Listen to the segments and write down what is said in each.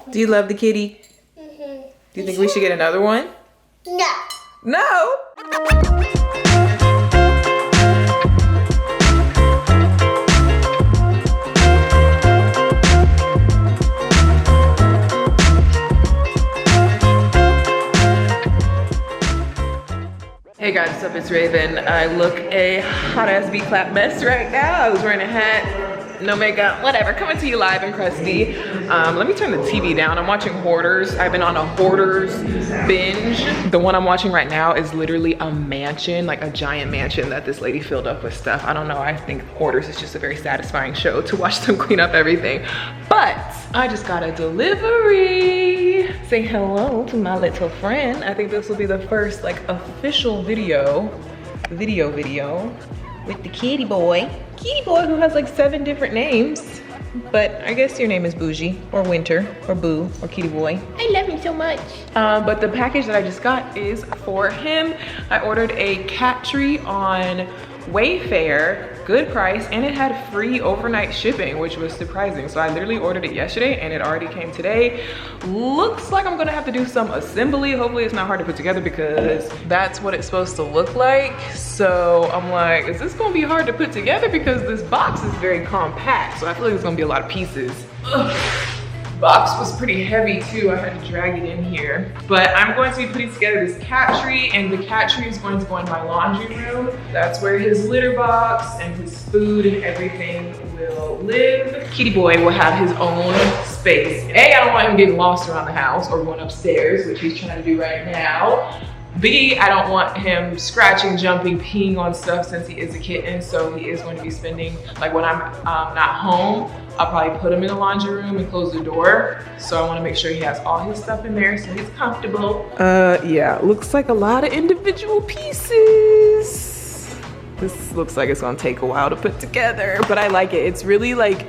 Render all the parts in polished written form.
Do you love the kitty? Mm-hmm. Do you think we should get another one? No. No! Hey guys, what's up? It's Raven. I look a hot ass B-clap mess right now. I was wearing a hat, no makeup, whatever. Coming to you live and crusty. Let me turn the TV down. I'm watching Hoarders. I've been on a Hoarders binge. The one I'm watching right now is literally a mansion, like a giant mansion that this lady filled up with stuff. I don't know, I think Hoarders is just a very satisfying show to watch them clean up everything. But I just got a delivery. Say hello to my little friend. I think this will be the first like official video with the kitty boy. Kitty boy who has like 7 different names. But I guess your name is Bougie or Winter or Boo or Kitty Boy. I love him so much. But the package that I just got is for him. I ordered a cat tree on Wayfair, good price, and it had free overnight shipping, which was surprising. So I literally ordered it yesterday and it already came today. Looks like I'm gonna have to do some assembly. Hopefully it's not hard to put together because that's what it's supposed to look like. So I'm like, is this gonna be hard to put together? Because this box is very compact. So I feel like there's gonna be a lot of pieces. Ugh. Box was pretty heavy too. I had to drag it in here. But I'm going to be putting together this cat tree, and the cat tree is going to go in my laundry room. That's where his litter box and his food and everything will live. Kitty boy will have his own space. A, I don't want him getting lost around the house or going upstairs, which he's trying to do right now. B, I don't want him scratching, jumping, peeing on stuff since he is a kitten. So he is going to be spending, like when I'm not home, I'll probably put him in the laundry room and close the door. So I want to make sure he has all his stuff in there so he's comfortable. Yeah, looks like a lot of individual pieces. This looks like it's gonna take a while to put together, but I like it. It's really like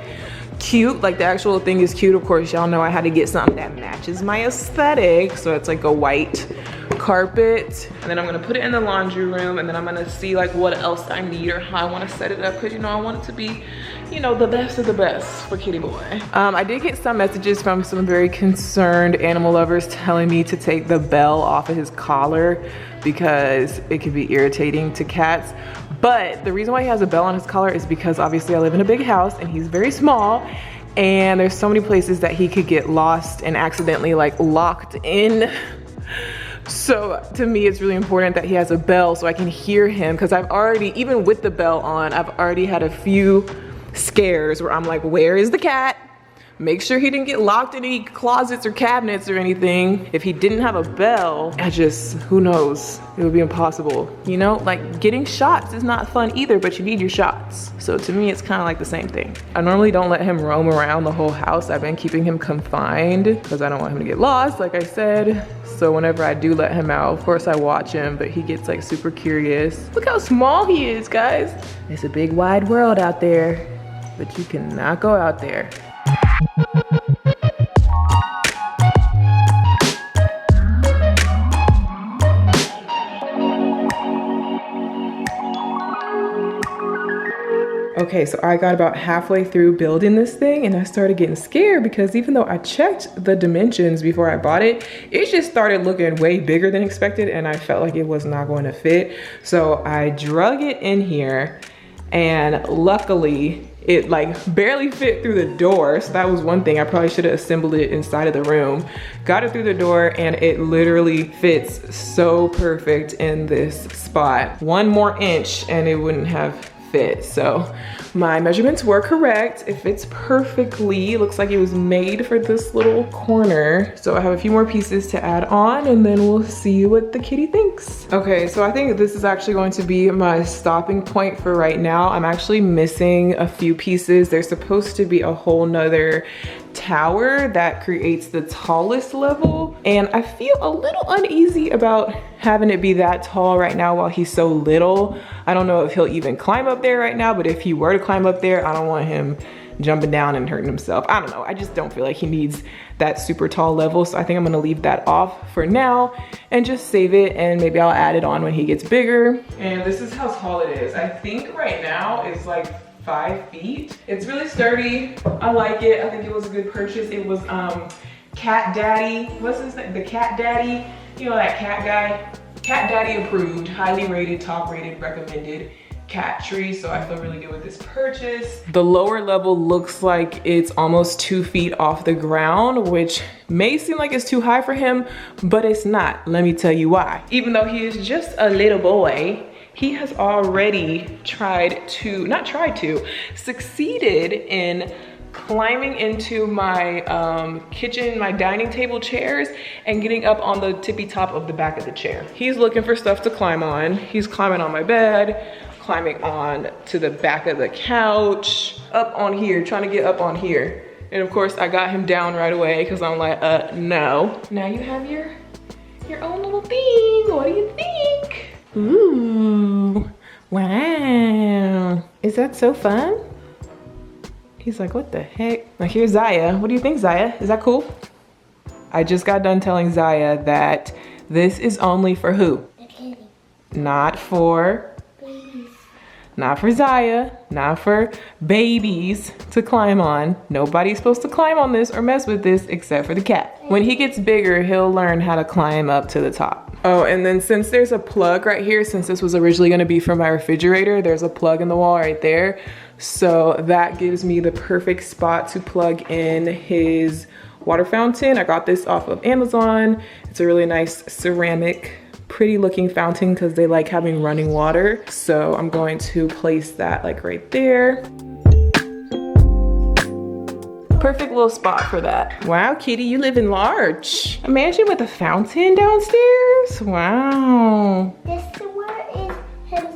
cute, like the actual thing is cute. Of course, y'all know I had to get something that matches my aesthetic. So it's like a white carpet, and then I'm gonna put it in the laundry room, and then I'm gonna see like what else I need or how I want to set it up, because you know I want it to be, you know, the best of the best for kitty boy. I did get some messages from some very concerned animal lovers telling me to take the bell off of his collar because it could be irritating to cats. But the reason why he has a bell on his collar is because obviously I live in a big house and he's very small, and there's so many places that he could get lost and accidentally like locked in. So to me, it's really important that he has a bell so I can hear him, because I've already, even with the bell on, I've already had a few scares where I'm like, where is the cat? Make sure he didn't get locked in any closets or cabinets or anything. If he didn't have a bell, who knows? It would be impossible. You know, like getting shots is not fun either, but you need your shots. So to me, it's kind of like the same thing. I normally don't let him roam around the whole house. I've been keeping him confined because I don't want him to get lost, like I said. So whenever I do let him out, of course I watch him, but he gets like super curious. Look how small he is, guys. It's a big wide world out there, but you cannot go out there. Okay, so I got about halfway through building this thing and I started getting scared because even though I checked the dimensions before I bought it, it just started looking way bigger than expected and I felt like it was not going to fit. So I drug it in here and luckily it like barely fit through the door. So that was one thing. I probably should have assembled it inside of the room. Got it through the door and it literally fits so perfect in this spot. One more inch and it wouldn't have fit. So my measurements were correct. It fits perfectly. It looks like it was made for this little corner. So I have a few more pieces to add on and then we'll see what the kitty thinks. Okay, so I think this is actually going to be my stopping point for right now. I'm actually missing a few pieces. There's supposed to be a whole nother tower that creates the tallest level, and I feel a little uneasy about having it be that tall right now while he's so little. I don't know if he'll even climb up there right now, but if he were to climb up there, I don't want him jumping down and hurting himself. I don't know, I just don't feel like he needs that super tall level, so I think I'm gonna leave that off for now and just save it, and maybe I'll add it on when he gets bigger. And this is how tall it is. I think right now it's like 5 feet. It's really sturdy. I like it. I think it was a good purchase. It was Cat Daddy, what's his name? The Cat Daddy, you know that cat guy? Cat Daddy approved, highly rated, top rated, recommended cat tree, so I feel really good with this purchase. The lower level looks like it's almost 2 feet off the ground, which may seem like it's too high for him, but it's not. Let me tell you why. Even though he is just a little boy, he has already succeeded in climbing into my kitchen, my dining table chairs, and getting up on the tippy top of the back of the chair. He's looking for stuff to climb on. He's climbing on my bed, climbing on to the back of the couch, up on here, trying to get up on here. And of course, I got him down right away because I'm like, no. Now you have your own little thing. What do you think? Ooh, wow. Is that so fun? He's like, what the heck? Now here's Ziya. What do you think, Ziya? Is that cool? I just got done telling Ziya that this is only for who? The kitty. Not for babies. Not for Ziya, not for babies to climb on. Nobody's supposed to climb on this or mess with this except for the cat. When he gets bigger, he'll learn how to climb up to the top. Oh, and then since there's a plug right here, since this was originally gonna be for my refrigerator, there's a plug in the wall right there. So that gives me the perfect spot to plug in his water fountain. I got this off of Amazon. It's a really nice ceramic, pretty looking fountain because they like having running water. So I'm going to place that like right there. Perfect little spot for that. Wow, kitty, you live in large. A mansion with a fountain downstairs? Wow. This is where is his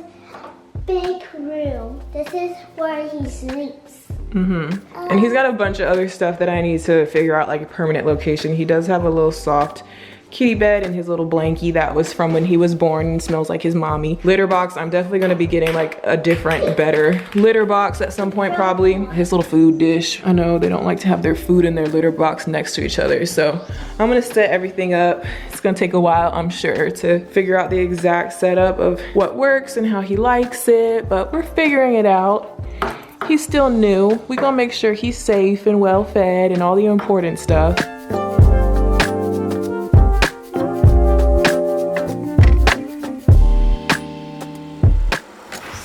big room. This is where he sleeps. And he's got a bunch of other stuff that I need to figure out, like a permanent location. He does have a little soft kitty bed and his little blankie that was from when he was born and smells like his mommy. Litter box, I'm definitely gonna be getting like a different, better litter box at some point probably. His little food dish. I know they don't like to have their food in their litter box next to each other, so I'm gonna set everything up. It's gonna take a while, I'm sure, to figure out the exact setup of what works and how he likes it, but we're figuring it out. He's still new. We're gonna make sure he's safe and well fed and all the important stuff.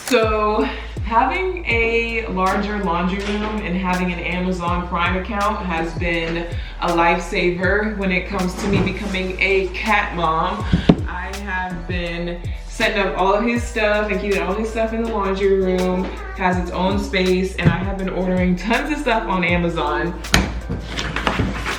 So having a larger laundry room and having an Amazon Prime account has been a lifesaver when it comes to me becoming a cat mom. I have been setting up all of his stuff and keeping all his stuff in the laundry room, has its own space, and I have been ordering tons of stuff on Amazon.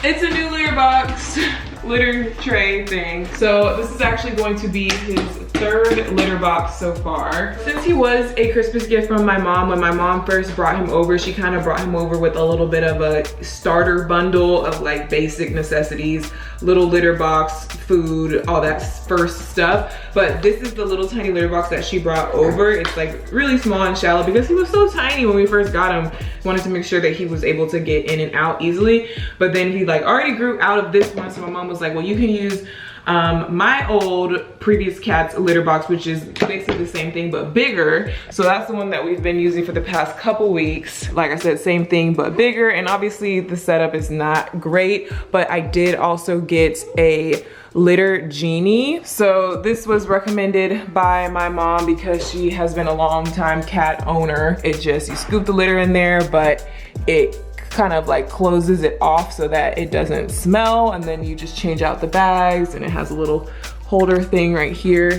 It's a new litter box, litter tray thing. So this is actually going to be his third litter box so far. Since he was a Christmas gift from my mom, when my mom first brought him over, she kind of brought him over with a little bit of a starter bundle of like basic necessities, little litter box, food, all that first stuff. But this is the little tiny litter box that she brought over. It's like really small and shallow because he was so tiny when we first got him. Wanted to make sure that he was able to get in and out easily. But then he like already grew out of this one, so my mom was like, well, you can use my old previous cat's litter box, which is basically the same thing but bigger. So that's the one that we've been using for the past couple weeks. Like I said, same thing but bigger, and obviously the setup is not great, but I did also get a litter genie. So this was recommended by my mom because she has been a long time cat owner. It just, you scoop the litter in there, but it kind of like closes it off so that it doesn't smell, and then you just change out the bags, and it has a little holder thing right here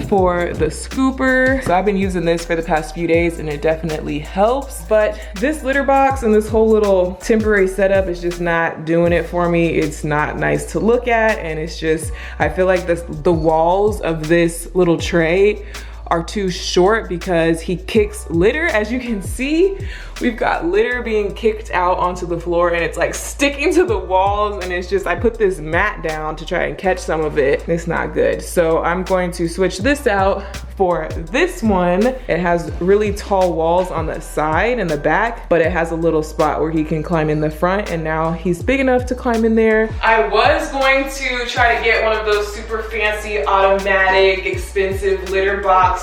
for the scooper. So I've been using this for the past few days and it definitely helps. But this litter box and this whole little temporary setup is just not doing it for me. It's not nice to look at, and it's just, I feel like the walls of this little tray are too short because he kicks litter. As you can see, we've got litter being kicked out onto the floor and it's like sticking to the walls, and it's just, I put this mat down to try and catch some of it. It's not good. So I'm going to switch this out for this one. It has really tall walls on the side and the back, but it has a little spot where he can climb in the front, and now he's big enough to climb in there. I was going to try to get one of those super fancy automatic expensive litter box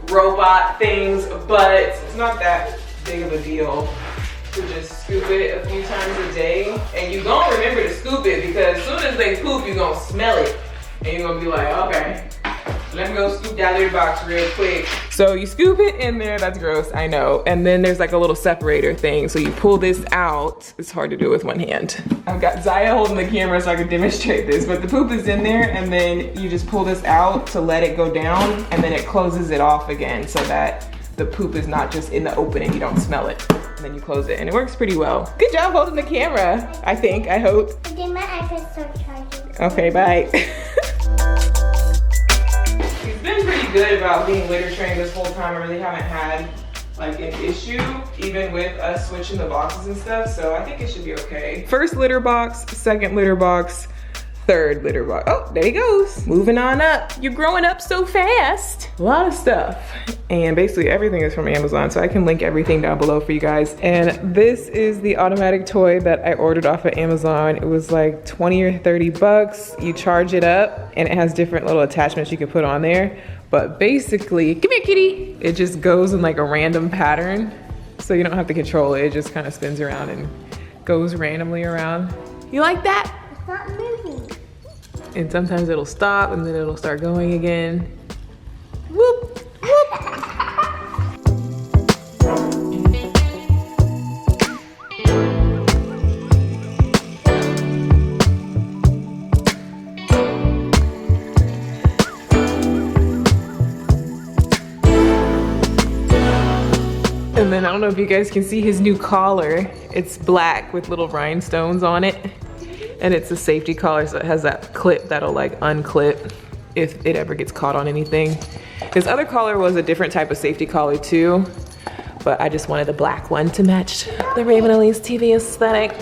robot things, but it's not that big of a deal. to just scoop it a few times a day. And you gonna remember to scoop it because as soon as they poop, you're gonna smell it. And you're gonna be like, okay, let me go scoop that litter box real quick. So you scoop it in there, that's gross, I know. And then there's like a little separator thing. So you pull this out. It's hard to do with one hand. I've got Ziya holding the camera so I can demonstrate this, but the poop is in there and then you just pull this out to let it go down and then it closes it off again so that the poop is not just in the open and you don't smell it. And then you close it and it works pretty well. Good job holding the camera, I think, I hope. I did my iPad start charging. Okay, bye. He's been pretty good about being litter trained this whole time. I really haven't had like an issue, even with us switching the boxes and stuff. So I think it should be okay. First litter box, second litter box, third litter box. Oh, there he goes. Moving on up. You're growing up so fast. A lot of stuff. And basically everything is from Amazon, so I can link everything down below for you guys. And this is the automatic toy that I ordered off of Amazon. It was like 20 or 30 bucks. You charge it up and it has different little attachments you can put on there. But basically, come here kitty. It just goes in like a random pattern. So you don't have to control it. It just kind of spins around and goes randomly around. You like that? It's not moving. And sometimes it'll stop and then it'll start going again. Whoop, whoop. And then I don't know if you guys can see his new collar. It's black with little rhinestones on it. And it's a safety collar, so it has that clip that'll like unclip if it ever gets caught on anything. His other collar was a different type of safety collar too, but I just wanted the black one to match the Raven Elyse TV aesthetic.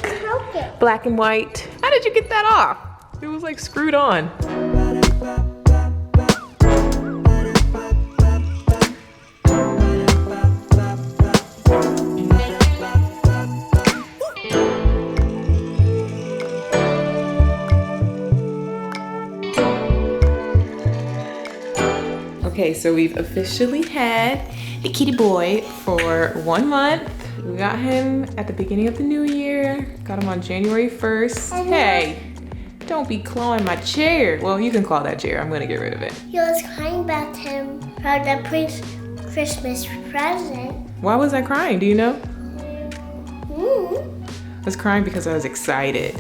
Black and white. How did you get that off? It was like screwed on. Okay, so we've officially had the kitty boy for 1 month. We got him at the beginning of the new year. Got him on January 1st. Hey, don't be clawing my chair. Well, you can claw that chair. I'm gonna get rid of it. He was crying about him for the Christmas present. Why was I crying? Do you know? Mm. I was crying because I was excited,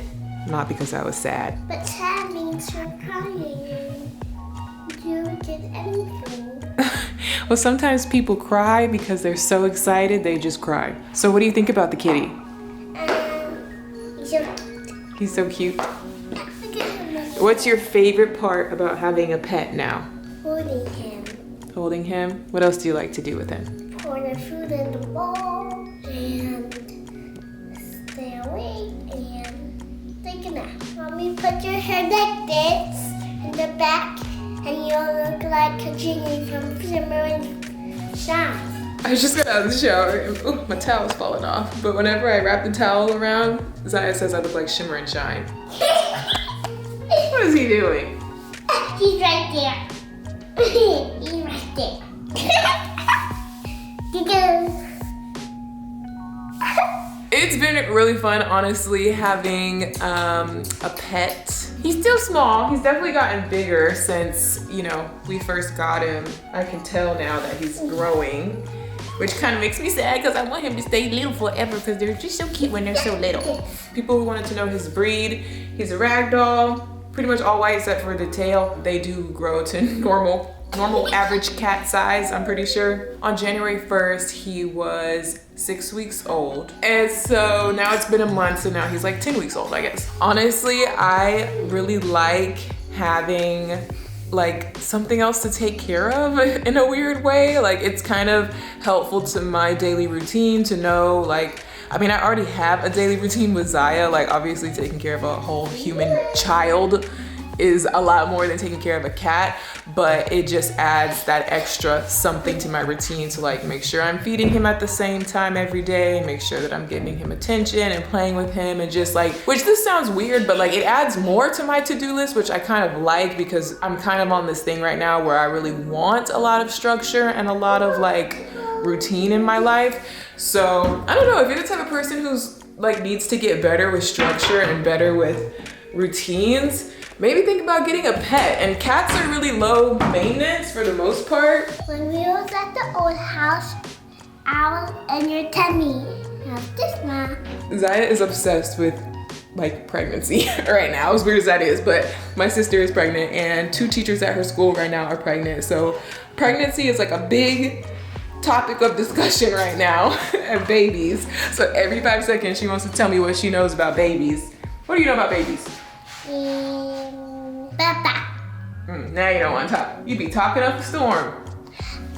not because I was sad. But sad means you're crying. You did anything. Well, sometimes people cry because they're so excited, they just cry. So what do you think about the kitty? He's so cute. He's so cute. Look at him. What's your favorite part about having a pet now? Holding him. Holding him? What else do you like to do with him? Pour the food in the bowl and stay awake and take a nap. Mommy, put your hair like this in the back and you'll look like a genie from Shimmer and Shine. I just got out of the shower and ooh, my towel's falling off. But whenever I wrap the towel around, Ziya says I look like Shimmer and Shine. What is he doing? He's right there. He's right there. He goes. It's been really fun, honestly, having a pet. He's still small. He's definitely gotten bigger since, you know, we first got him. I can tell now that he's growing, which kind of makes me sad because I want him to stay little forever because they're just so cute when they're so little. People who wanted to know his breed, he's a Ragdoll, pretty much all white except for the tail. They do grow to normal average cat size, I'm pretty sure. On January 1st, he was 6 weeks old. And so now it's been a month, so now he's like 10 weeks old, I guess. Honestly, I really like having like something else to take care of in a weird way. Like it's kind of helpful to my daily routine to know like, I mean, I already have a daily routine with Ziya, like obviously taking care of a whole human child is a lot more than taking care of a cat, but it just adds that extra something to my routine to like make sure I'm feeding him at the same time every day and make sure that I'm giving him attention and playing with him and just like, which this sounds weird, but like it adds more to my to-do list, which I kind of like because I'm kind of on this thing right now where I really want a lot of structure and a lot of like routine in my life. So I don't know, if you're the type of person who's like needs to get better with structure and better with routines, maybe think about getting a pet. And cats are really low maintenance for the most part. When we was at the old house, I was in your tummy. How's this, Ma? Ziya is obsessed with like pregnancy right now, as weird as that is, but my sister is pregnant and 2 teachers at her school right now are pregnant. So pregnancy is like a big topic of discussion right now and babies. So every 5 seconds she wants to tell me what she knows about babies. What do you know about babies? Papa. Now you don't want to talk. You be talking up a storm.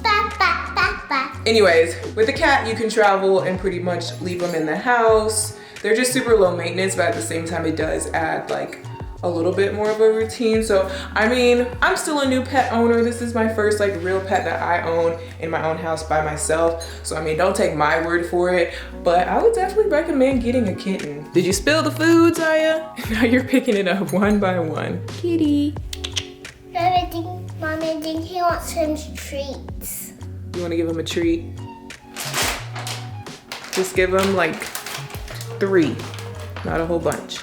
Papa. Anyways, with a cat you can travel and pretty much leave them in the house. They're just super low maintenance, but at the same time it does add like a little bit more of a routine. So I mean, I'm still a new pet owner. This is my first like real pet that I own in my own house by myself. So I mean, don't take my word for it, but I would definitely recommend getting a kitten. Did you spill the food, Ziya? Now you're picking it up one by one. Kitty. Mommy, I think he wants some treats. You want to give him a treat? Just give him like 3, not a whole bunch.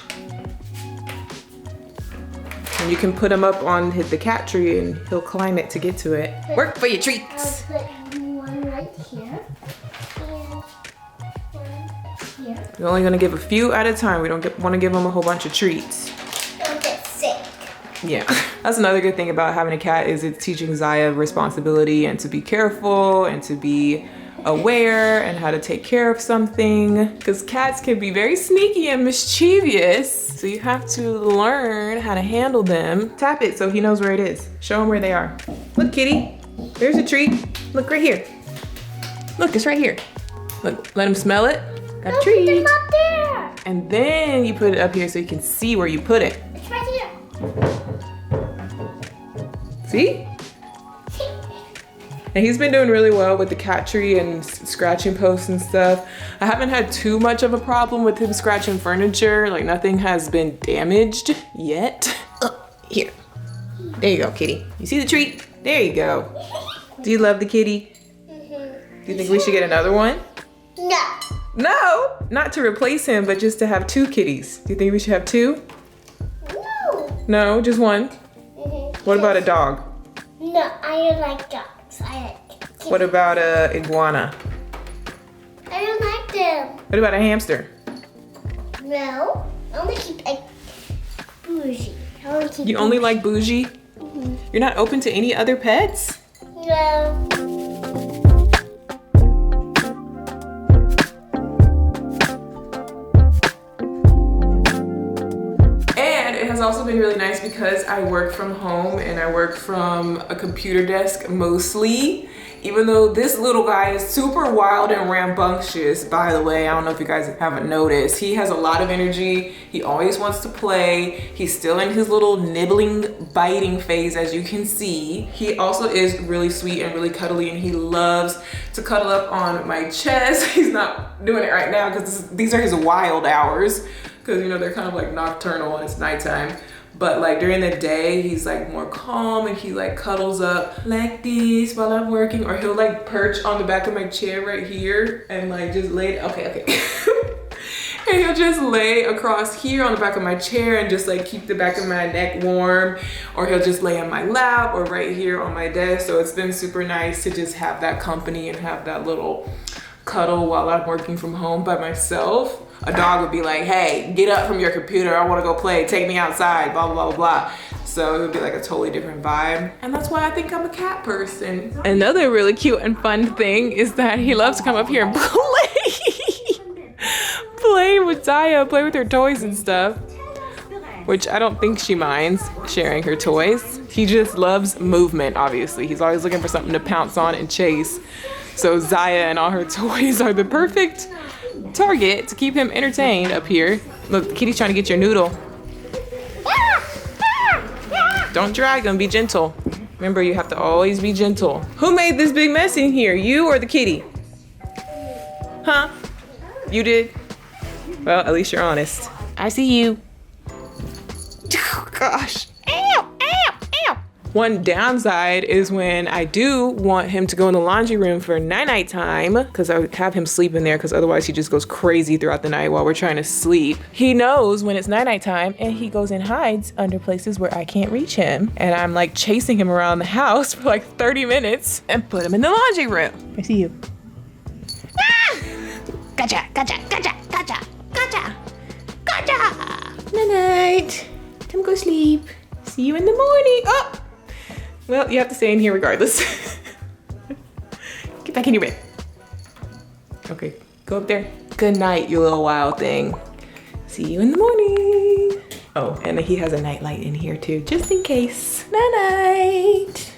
And you can put him up on the cat tree and he'll climb it to get to it. Work for your treats. I'll put one right here and one here. We're only gonna give a few at a time. We don't want to give him a whole bunch of treats. Don't get sick. Yeah, that's another good thing about having a cat is it's teaching Ziya responsibility and to be careful and to be aware and how to take care of something, because cats can be very sneaky and mischievous, so you have to learn how to handle them. Tap it so he knows where it is. Show him where they are. Look, kitty, there's a treat. Look right here. Look, it's right here. Look, let him smell it. Got a treat. It's up there. And then you put it up here so you can see where you put it. It's right here. See? And he's been doing really well with the cat tree and scratching posts and stuff. I haven't had too much of a problem with him scratching furniture. Like nothing has been damaged yet. Here, there you go, kitty. You see the treat? There you go. Do you love the kitty? Do you think we should get another one? No. No, not to replace him, but just to have 2 kitties. Do you think we should have 2? No. No, just one. What about a dog? No, I don't like dogs. I like kitties. What about a iguana? I don't like them. What about a hamster? No. I only keep a Bougie. I only keep You only like Bougie? You're not open to any other pets? No. Has also been really nice because I work from home and I work from a computer desk mostly, even though this little guy is super wild and rambunctious. By the way, I don't know if you guys haven't noticed, he has a lot of energy. He always wants to play. He's still in his little nibbling, biting phase, as you can see. He also is really sweet and really cuddly, and he loves to cuddle up on my chest. He's not doing it right now because these are his wild hours, because you know they're kind of like nocturnal and it's nighttime. But like during the day, he's like more calm and he like cuddles up like this while I'm working, or he'll like perch on the back of my chair right here and like just lay, okay. And he'll just lay across here on the back of my chair and just like keep the back of my neck warm, or he'll just lay in my lap or right here on my desk. So it's been super nice to just have that company and have that little cuddle while I'm working from home by myself. A dog would be like, hey, get up from your computer, I wanna go play, take me outside, blah, blah, blah, blah. So it would be like a totally different vibe. And that's why I think I'm a cat person. Another really cute and fun thing is that he loves to come up here and play with Ziya, play with her toys and stuff, which I don't think she minds sharing her toys. He just loves movement, obviously. He's always looking for something to pounce on and chase. So Ziya and all her toys are the perfect target to keep him entertained up here. Look, the kitty's trying to get your noodle. Don't drag him, be gentle. Remember, you have to always be gentle. Who made this big mess in here, you or the kitty? Huh? You did? Well, at least you're honest. I see you. Oh, gosh. Ow, ow, ow. One downside is when I do want him to go in the laundry room for night time, because I have him sleep in there because otherwise he just goes crazy throughout the night while we're trying to sleep. He knows when it's night time and he goes and hides under places where I can't reach him. And I'm like chasing him around the house for like 30 minutes and put him in the laundry room. I see you. Ah! Gotcha, gotcha, gotcha, gotcha, gotcha, gotcha. Night night. Time to go sleep. See you in the morning. Oh! Well, you have to stay in here regardless. Get back in your bed. Okay, go up there. Good night, you little wild thing. See you in the morning. Oh, and he has a night light in here too, just in case. Night night.